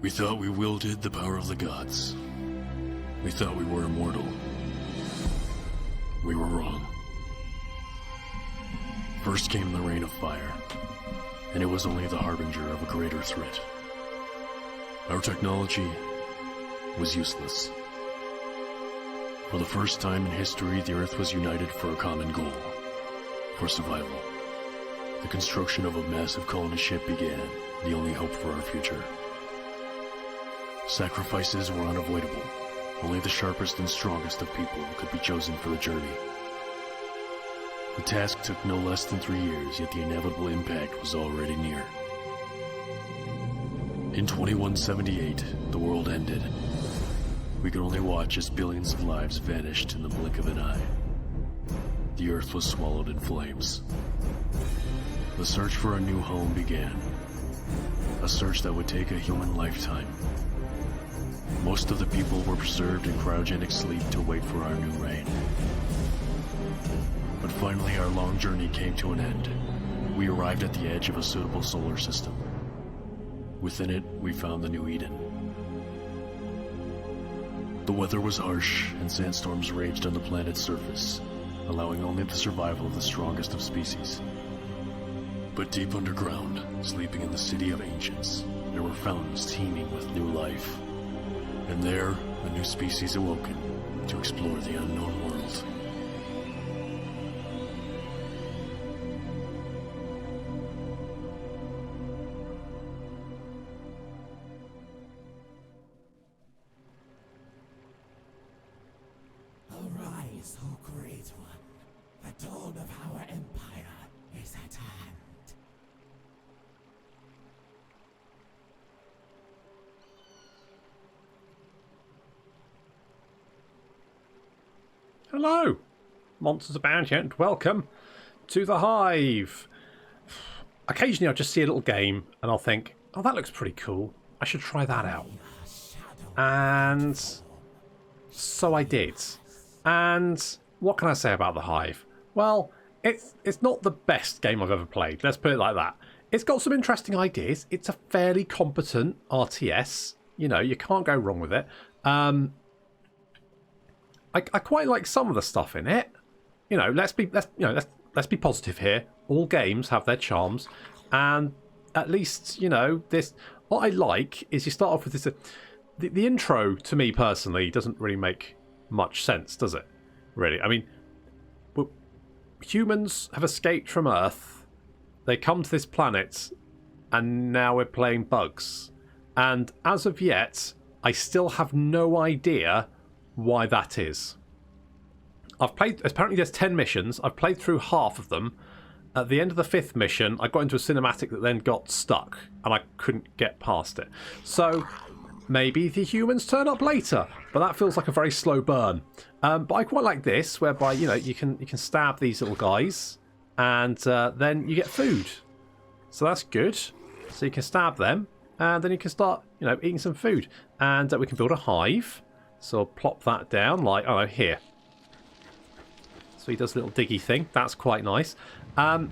We thought we wielded the power of the gods. We thought we were immortal. We were wrong. First came the rain of fire, and it was only the harbinger of a greater threat. Our technology was useless. For the first time in history, the Earth was united for a common goal, for survival. The construction of a massive colony ship began, the only hope for our future. Sacrifices were unavoidable. Only the sharpest and strongest of people could be chosen for the journey. The task took no less than 3 years, yet the inevitable impact was already near. In 2178, the world ended. We could only watch as billions of lives vanished in the blink of an eye. The Earth was swallowed in flames. The search for a new home began. A search that would take a human lifetime. Most of the people were preserved in cryogenic sleep to wait for our new reign. But finally, our long journey came to an end. We arrived at the edge of a suitable solar system. Within it, we found the New Eden. The weather was harsh, and sandstorms raged on the planet's surface, allowing only the survival of the strongest of species. But deep underground, sleeping in the city of ancients, there were fountains teeming with new life. And there, a new species awoken to explore the unknown world. Arise, O Great One. The dawn of our empire is at hand. Hello, Monsters Abound here, and welcome to the Hive. Occasionally I'll just see a little game and I'll think, oh, that looks pretty cool. I should try that out. And so I did. And what can I say about the Hive? Well, it's not the best game I've ever played. Let's put it like that. It's got some interesting ideas. It's a fairly competent RTS. You know, you can't go wrong with it. I quite like some of the stuff in it. You know, let's be positive here. All games have their charms, and at least this. What I like is you start off with this. The intro to me personally doesn't really make much sense, does it? Really, I mean, humans have escaped from Earth. They come to this planet, and now we're playing bugs. And as of yet, I still have no idea why that is. I've played, apparently there's 10 missions. I've played through half of them. At the end of the 5th mission, I got into a cinematic that then got stuck, and I couldn't get past it. So maybe the humans turn up later, but that feels like a very slow burn. But I quite like this, whereby you can stab these little guys, and then you get food. So that's good. So you can stab them, and then you can start eating some food, and we can build a hive. So I'll plop that down like, oh, here. So he does a little diggy thing. That's quite nice. Yeah,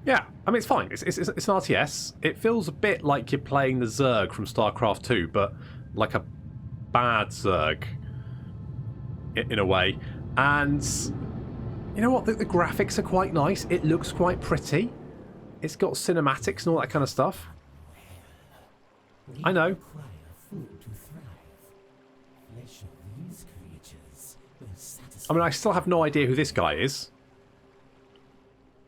I mean, it's fine. It's an RTS. It feels a bit like you're playing the Zerg from StarCraft 2, but like a bad Zerg, in a way. And you know what? The graphics are quite nice. It looks quite pretty. It's got cinematics and all that kind of stuff. I know. I mean, I still have no idea who this guy is.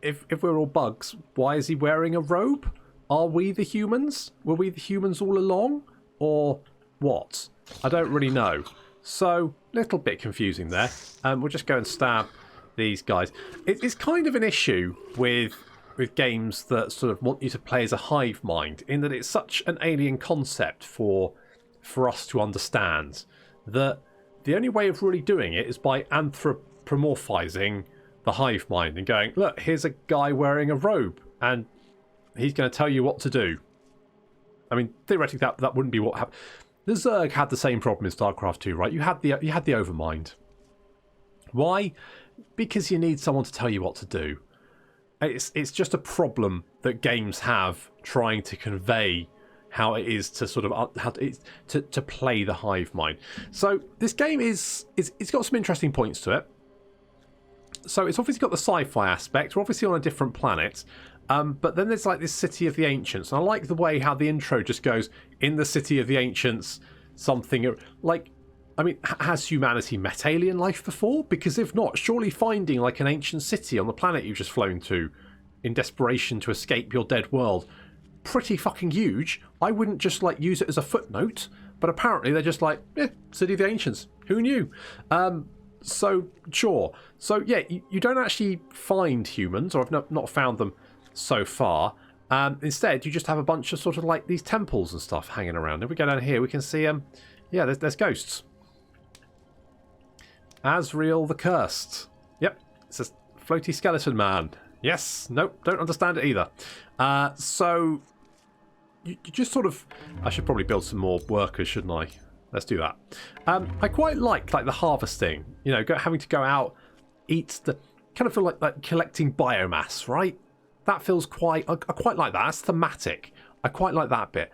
If we're all bugs, why is he wearing a robe? Are we the humans? Were we the humans all along? Or what? I don't really know. So, little bit confusing there. We'll just go and stab these guys. It's kind of an issue with games that sort of want you to play as a hive mind, in that it's such an alien concept for us to understand, that the only way of really doing it is by anthropomorphizing the hive mind and going, look, here's a guy wearing a robe and he's going to tell you what to do. I mean, theoretically, that wouldn't be what happened. The Zerg had the same problem in StarCraft 2, right? You had the overmind. Why? Because you need someone to tell you what to do. It's just a problem that games have trying to convey how it is to sort of to play the hive mind. So this game it's got some interesting points to it. So it's obviously got the sci-fi aspect. We're obviously on a different planet. But then there's like this City of the Ancients. And I like the way how the intro just goes, in the City of the Ancients, something like, I mean, has humanity met alien life before? Because if not, surely finding like an ancient city on the planet you've just flown to in desperation to escape your dead world, pretty fucking huge. I wouldn't just like use it as a footnote, but apparently they're just like, City of the Ancients. Who knew? So, sure. So, yeah, you don't actually find humans, or I've not found them so far. Instead, you just have a bunch of sort of like these temples and stuff hanging around. If we go down here, we can see, yeah, there's ghosts. Asriel the Cursed. Yep, it's a floaty skeleton man. Yes, nope, don't understand it either. So, you just sort of... I should probably build some more workers, shouldn't I? Let's do that. I quite like the harvesting. You know, having to go out, eat the... Kind of feel like collecting biomass, right? That feels quite... I quite like that. That's thematic. I quite like that bit.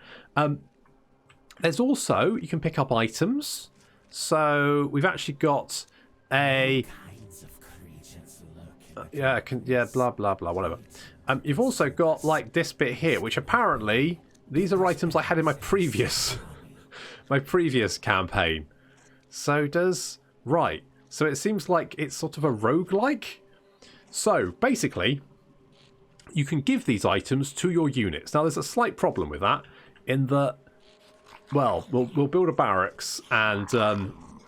There's also... You can pick up items. So, we've actually got a... yeah, blah, blah, blah, whatever. You've also got, like, this bit here, which apparently... These are items I had in my previous... my previous campaign. So does... Right. So it seems like it's sort of a roguelike. So, basically... You can give these items to your units. Now, there's a slight problem with that, in that, well, we'll build a barracks, and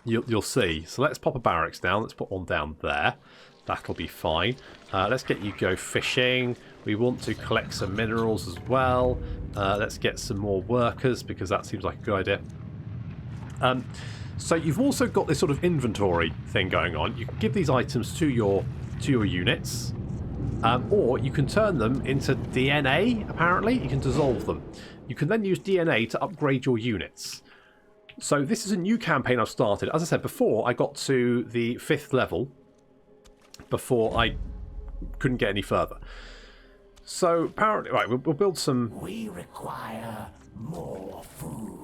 you'll see. So let's pop a barracks down. Let's put one down there. That'll be fine. Let's get you go fishing. We want to collect some minerals as well. Let's get some more workers, because that seems like a good idea. So you've also got this sort of inventory thing going on. You can give these items to your units. Or you can turn them into DNA, apparently. You can dissolve them. You can then use DNA to upgrade your units. So this is a new campaign I've started. As I said before, I got to the 5th level before I couldn't get any further. So apparently, right, we'll build some... We require more food.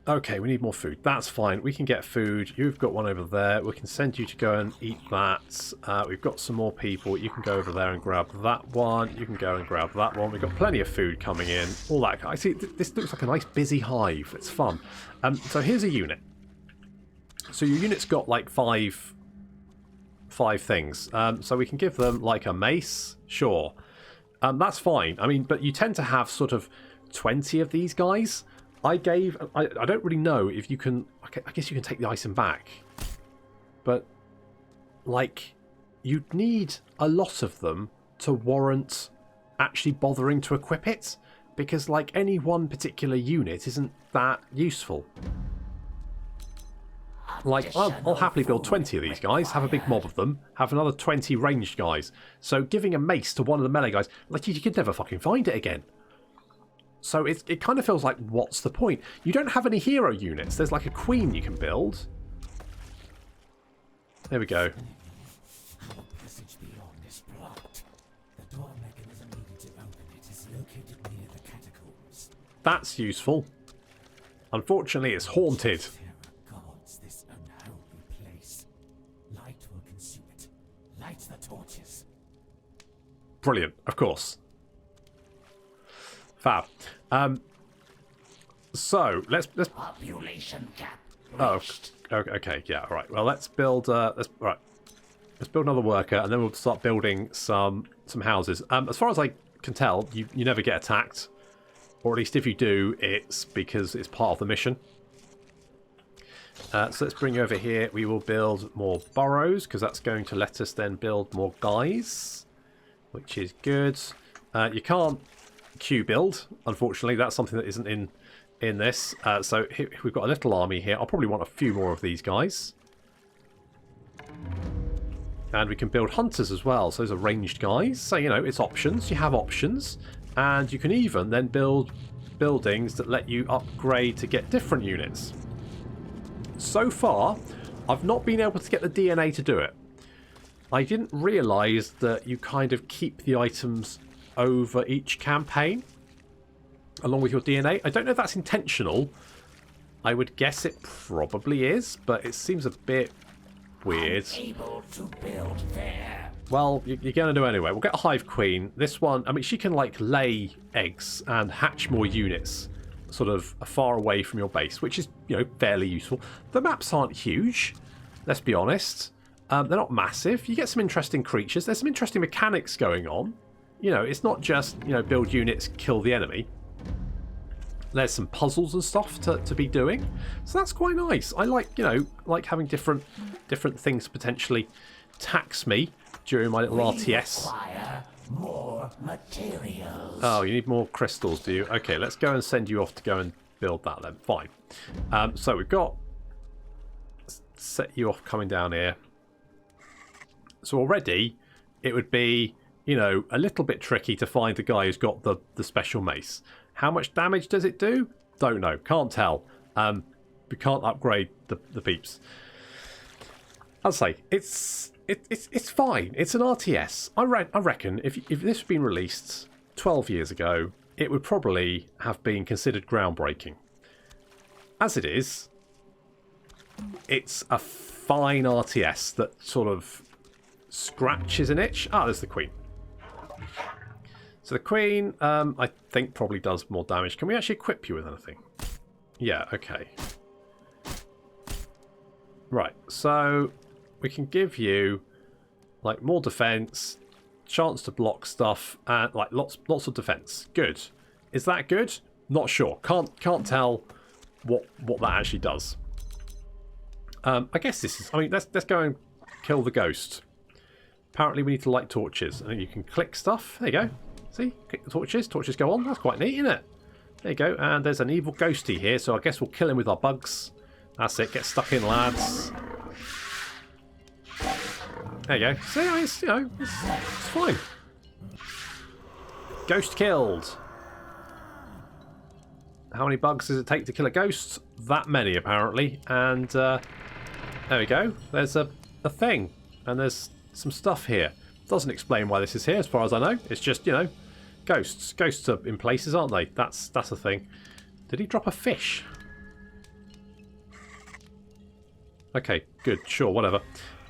Okay, we need more food. That's fine. We can get food. You've got one over there. We can send you to go and eat that. We've got some more people. You can go over there and grab that one. You can go and grab that one. We've got plenty of food coming in. All that. I see. This looks like a nice busy hive. It's fun. So here's a unit. So your unit's got like five things. So we can give them like a mace. Sure. That's fine. I mean, but you tend to have sort of 20 of these guys. I don't really know if you can... I guess you can take the item back. But, like, you'd need a lot of them to warrant actually bothering to equip it. Because, like, any one particular unit isn't that useful. Like, I'll happily build 20 of these guys, have a big mob of them, have another 20 ranged guys. So giving a mace to one of the melee guys, like, you could never fucking find it again. So it kind of feels like, what's the point? You don't have any hero units. There's like a queen you can build. There we go. Passage beyond is blocked. The door mechanism needed to open it is located near the catacombs. That's useful. Unfortunately, it's haunted. Terror guards this unholy place. Light will consume it. Light the torches. Brilliant, of course. Fab. So let's Population cap. oh, okay, yeah, all right. Well, let's build let's build another worker, and then we'll start building some houses. As far as I can tell, you never get attacked, or at least if you do, it's because it's part of the mission. So let's bring you over here. We will build more burrows, because that's going to let us then build more guys, which is good. You can't queue build, unfortunately. That's something that isn't in this. So here, we've got a little army here. I'll probably want a few more of these guys. And we can build hunters as well. So those are ranged guys. So, you know, it's options. You have options. And you can even then build buildings that let you upgrade to get different units. So far, I've not been able to get the DNA to do it. I didn't realise that you kind of keep the items over each campaign. along with your DNA. I don't know if that's intentional. I would guess it probably is, but it seems a bit weird. Able to build there. Well, you're going to do anyway. We'll get a Hive Queen. This one, I mean, she can, like, lay eggs and hatch more units sort of far away from your base, which is, you know, fairly useful. The maps aren't huge, let's be honest. They're not massive. You get some interesting creatures. There's some interesting mechanics going on. You know, it's not just, you know, build units, kill the enemy. There's some puzzles and stuff to be doing. So that's quite nice. I like, you know, like having different things potentially tax me during my little RTS. Require more materials. Oh, you need more crystals, do you? Okay, let's go and send you off to go and build that then. Fine. So we've got... set you off coming down here. So already it would be, you know, a little bit tricky to find the guy who's got the special mace. How much damage does it do? Don't know. Can't tell. We can't upgrade the peeps. I'll say it's fine. It's an RTS. I reckon if this had been released 12 years ago, it would probably have been considered groundbreaking. As it is, it's a fine RTS that sort of scratches an itch. Ah, there's the Queen. So the Queen, I think, probably does more damage. Can we actually equip you with anything? Yeah, okay. Right, so we can give you like more defense, chance to block stuff, and like lots of defense. Good. Is that good? Not sure. Can't tell what that actually does. I guess this is... I mean, let's go and kill the ghost. Apparently we need to light torches. And you can click stuff. There you go. See? Click the torches. Torches go on. That's quite neat, isn't it? There you go. And there's an evil ghosty here, so I guess we'll kill him with our bugs. That's it. Get stuck in, lads. There you go. See, it's, you know, it's fine. Ghost killed. How many bugs does it take to kill a ghost? That many, apparently. And there we go. There's a thing. And there's some stuff here. Doesn't explain why this is here, as far as I know. It's just, you know, ghosts. Ghosts are in places, aren't they? That's a thing. Did he drop a fish? Okay, good. Sure, whatever.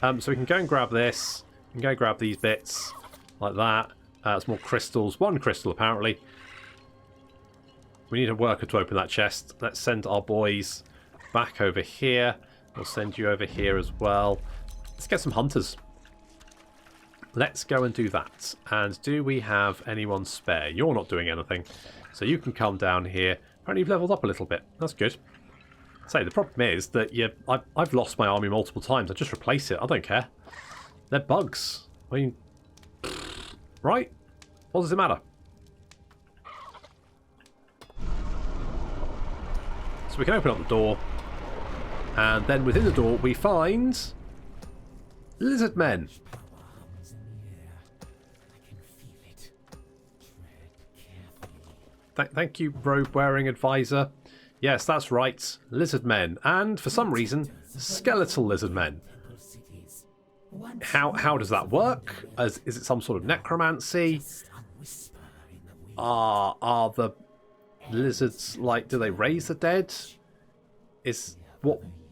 So we can go and grab this. We can go grab these bits. Like that. It's more crystals. One crystal, apparently. We need a worker to open that chest. Let's send our boys back over here. We'll send you over here as well. Let's get some hunters. Let's go and do that. And do we have anyone spare? You're not doing anything. So you can come down here. Apparently you've leveled up a little bit. That's good. Say, the problem is that I've lost my army multiple times. I just replace it. I don't care. They're bugs. I mean, right? What does it matter? So we can open up the door. And then within the door we find lizard men. Thank you, robe-wearing advisor. Yes, that's right. Lizard men. And, for some reason, skeletal lizard men. How does that work? Is it some sort of necromancy? Are the lizards, like, do they raise the dead? Is...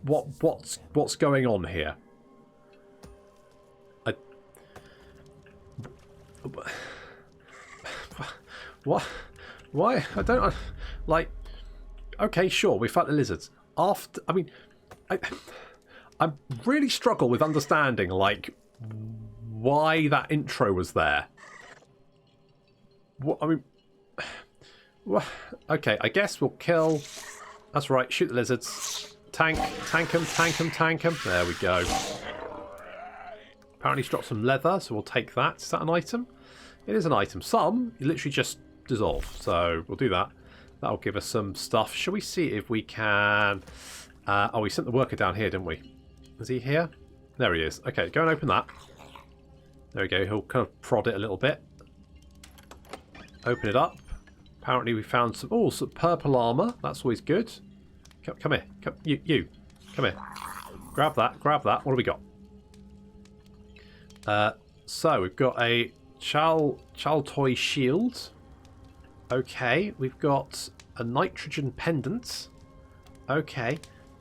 What's going on here? What? Why? I don't... Like... Okay, sure, we fight the lizards. After... I mean... I really struggle with understanding, like, why that intro was there. What... I mean... Okay, I guess we'll kill... That's right, shoot the lizards. Tank them. There we go. Apparently he's dropped some leather, so we'll take that. Is that an item? It is an item. Some, you literally just dissolve. So we'll do that. That'll give us some stuff. Shall we see if we can... oh, we sent the worker down here, didn't we? Is he here? There he is. Okay, go and open that. There we go. He'll kind of prod it a little bit. Open it up. Apparently we found some... Oh, some purple armour. That's always good. Come here. You. Come here. Grab that. What do we got? So, we've got a Chaltoy shield. Okay, we've got a nitrogen pendant. Okay,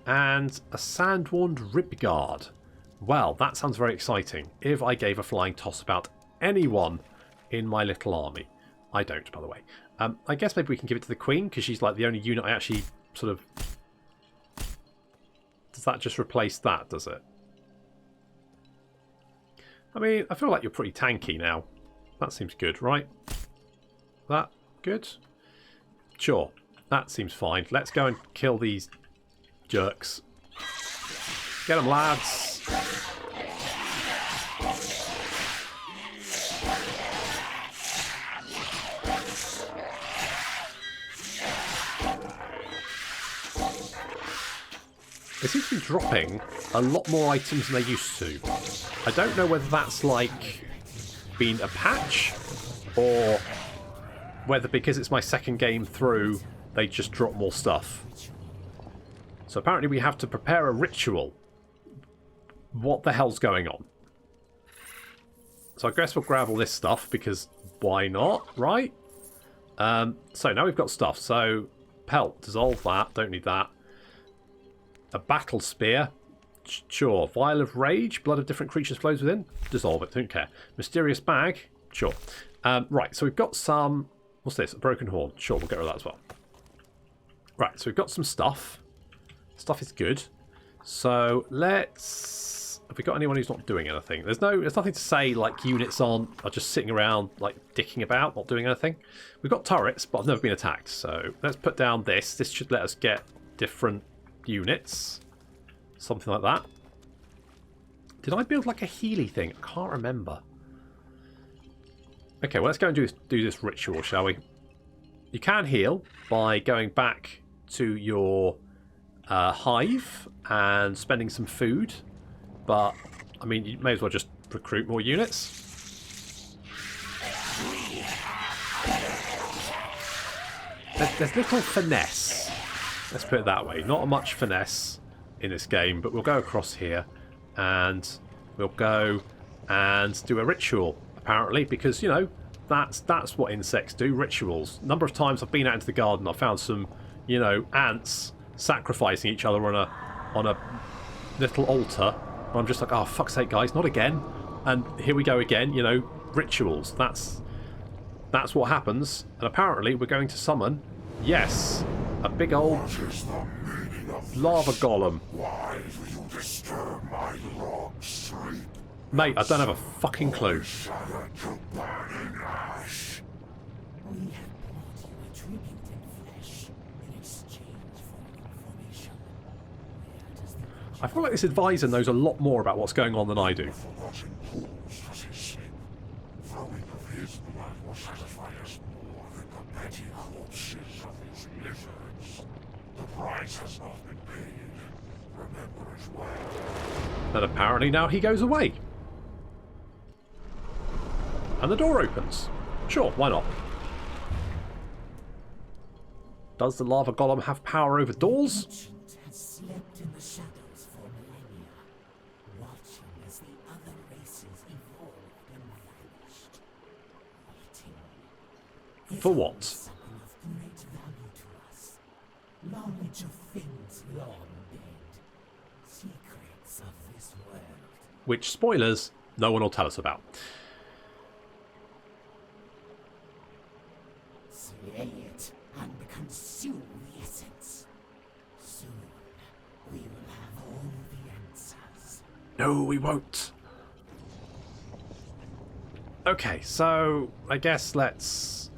and a sand-warned rib guard. Well, that sounds very exciting. If I gave a flying toss about anyone in my little army. I don't, by the way. I guess maybe we can give it to the Queen, because she's like the only unit I actually sort of... Does that just replace that, does it? I mean, I feel like you're pretty tanky now. That seems good, right? That good? Sure, that seems fine. Let's go and kill these jerks. Get them, lads! They seem to be dropping a lot more items than they used to. I don't know whether that's like been a patch or whether because it's my second game through they just drop more stuff. So apparently we have to prepare a ritual. What the hell's going on? So I guess we'll grab all this stuff because why not, right? So now we've got stuff. So pelt, dissolve that, don't need that. A battle spear, sure. Vial of rage, blood of different creatures flows within, dissolve it, don't care. Mysterious bag, sure. Right, so we've got some, what's this, a broken horn, sure, we'll get rid of that as well. Right, so we've got some stuff. Stuff is good. So let's, have we got anyone who's not doing anything? There's nothing to say like units are just sitting around like dicking about, not doing anything. We've got turrets, but I've never been attacked. So let's put down this. This should let us get different units, something like that. Did I build like a Healy thing? I can't remember. Okay, well let's go and do this ritual, shall we? You can heal by going back to your hive and spending some food, but I mean you may as well just recruit more units. There's little finesse. Let's put it that way. Not much finesse in this game, but we'll go across here and we'll go and do a ritual, apparently, because, you know, that's what insects do, rituals. A number of times I've been out into the garden, I've found some, you know, ants sacrificing each other on a little altar. And I'm just like, oh, fuck's sake, guys, not again. And here we go again, you know, rituals. That's what happens. And apparently we're going to summon, yes, a big old lava golem. Why do you disturb my long sleep? Mate, I don't have a fucking clue. Shudder to burning ash. We have brought you a tribute in flesh in exchange for information. Where does the I feel like this advisor knows a lot more about what's going on than I do. Forgotten pools does he sleep? Throwing of his blood will satisfy us more than the petty corpses of his lizards. The price has not been paid. Remember as well. But apparently now he goes away. And the door opens. Sure, why not? Does the lava golem have power over doors? ancient has slept in the shadows for millennia, watching as the other races evolved and vanished. Waiting. For what? Something of great value to us. Knowledge of things long dead. Secrets of this world. Which, spoilers, no one will tell us about. Slay it and consume the essence. Soon we will have all the answers. No, we won't. Okay, so I guess let's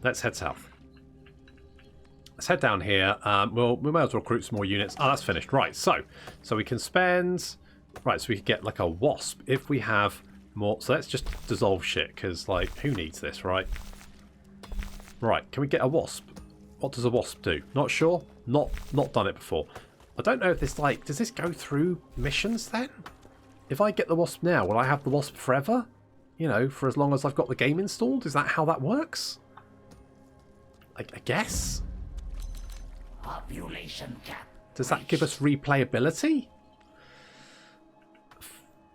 head south. Let's head down here. We may as well recruit some more units. Oh, that's finished. Right, so we can spend... Right, so we can get like a wasp if we have more... So let's just dissolve shit, because, like, who needs this, right? Right, can we get a wasp? What does a wasp do? Not sure. Not done it before. I don't know if this, like... Does this go through missions, then? If I get the wasp now, will I have the wasp forever? You know, for as long as I've got the game installed? Is that how that works? I guess? Population cap. Does that give us replayability?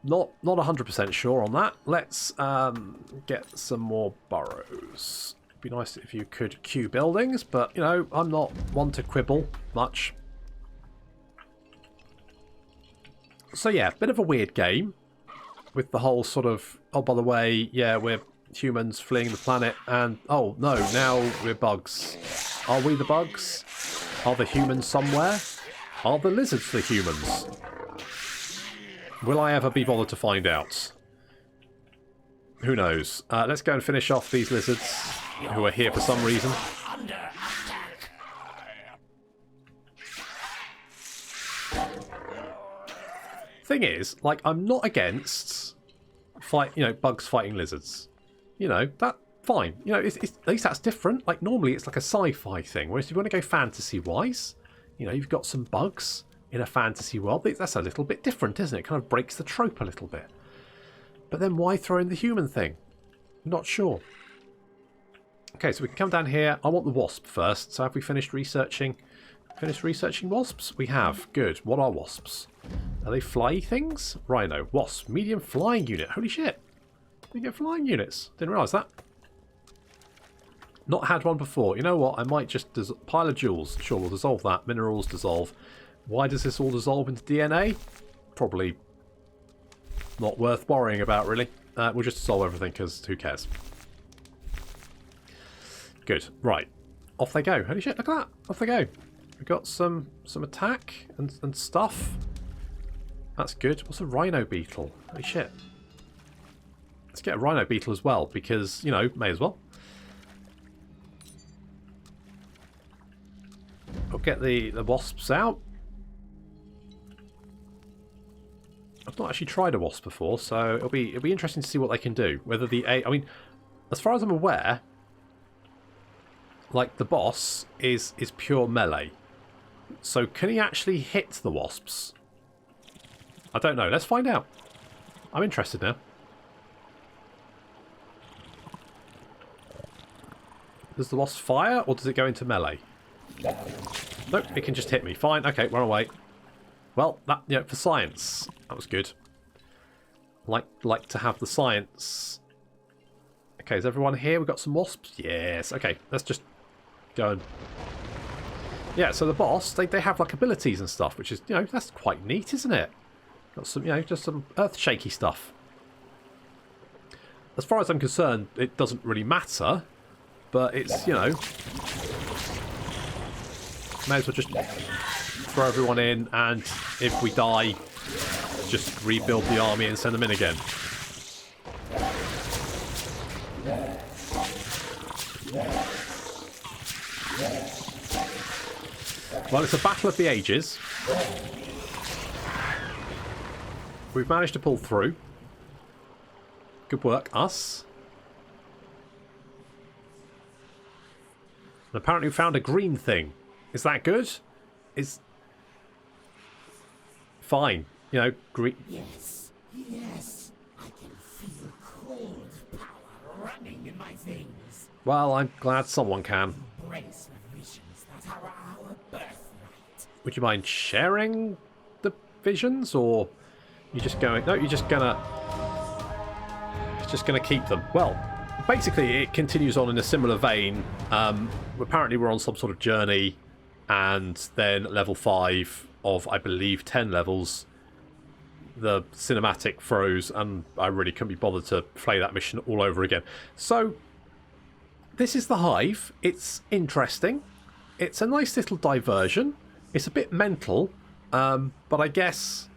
Not 100% sure on that. Let's get some more burrows. Be nice if you could queue buildings, but, you know, I'm not one to quibble much. So yeah, bit of a weird game. With the whole sort of, oh, by the way, yeah, we're humans fleeing the planet, and, oh, no, now we're bugs. Are we the bugs? Are the humans somewhere? Are the lizards the humans? Will I ever be bothered to find out? Who knows? Let's go and finish off these lizards who are here for some reason. Thing is, like, I'm not against bugs fighting lizards. You know, that fine. You know, it's, at least that's different. Like, normally it's like a sci-fi thing, whereas if you want to go fantasy-wise, you know, you've got some bugs in a fantasy world. That's a little bit different, isn't it? It kind of breaks the trope a little bit. But then why throw in the human thing? I'm not sure. Okay, so we can come down here. I want the wasp first. So have we finished researching? Finished researching wasps? We have. Good. What are wasps? Are they fly things? Rhino. Wasp. Medium flying unit. Holy shit. We get flying units. Didn't realise that. Not had one before. You know what? I might just... Pile of jewels. Sure, we'll dissolve that. Minerals dissolve. Why does this all dissolve into DNA? Probably not worth worrying about, really. We'll just dissolve everything, because who cares? Good. Right. Off they go. Holy shit, look at that. Off they go. We've got some attack and stuff. That's good. What's a rhino beetle? Holy shit. Let's get a rhino beetle as well, because, you know, may as well. I'll get the wasps out. I've not actually tried a wasp before, so it'll be interesting to see what they can do. Whether I mean, as far as I'm aware, like the boss is pure melee. So can he actually hit the wasps? I don't know. Let's find out. I'm interested now. Does the wasp fire, or does it go into melee? Nope, it can just hit me. Fine. Okay, run away. Well, that, you know, for science, that was good. Like to have the science. Okay, is everyone here? We've got some wasps. Yes. Okay, let's just go and... Yeah, so the boss, they have like abilities and stuff, which is, you know, that's quite neat, isn't it? Got some, you know, just some earth shaky stuff. As far as I'm concerned, it doesn't really matter, but it's, you know, may as well just throw everyone in, and if we die, just rebuild the army and send them in again. Well, it's a battle of the ages. We've managed to pull through. Good work, us. And apparently we found a green thing. Is that good? Is... Fine. You know, green... Yes, yes. I can feel cold power running in my veins. Well, I'm glad someone can. Embrace the visions that are our birthright. Would you mind sharing the visions, or you just going? No, you're just gonna keep them. Well, basically, it continues on in a similar vein. Apparently, we're on some sort of journey, and then level 5 of, I believe, 10 levels, the cinematic froze, and I really couldn't be bothered to play that mission all over again. So, this is the Hive. It's interesting. It's a nice little diversion. It's a bit mental, but I guess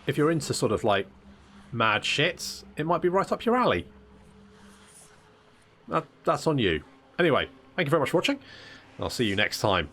if you're into sort of like mad shit, it might be right up your alley. That's on you. Anyway, thank you very much for watching. I'll see you next time.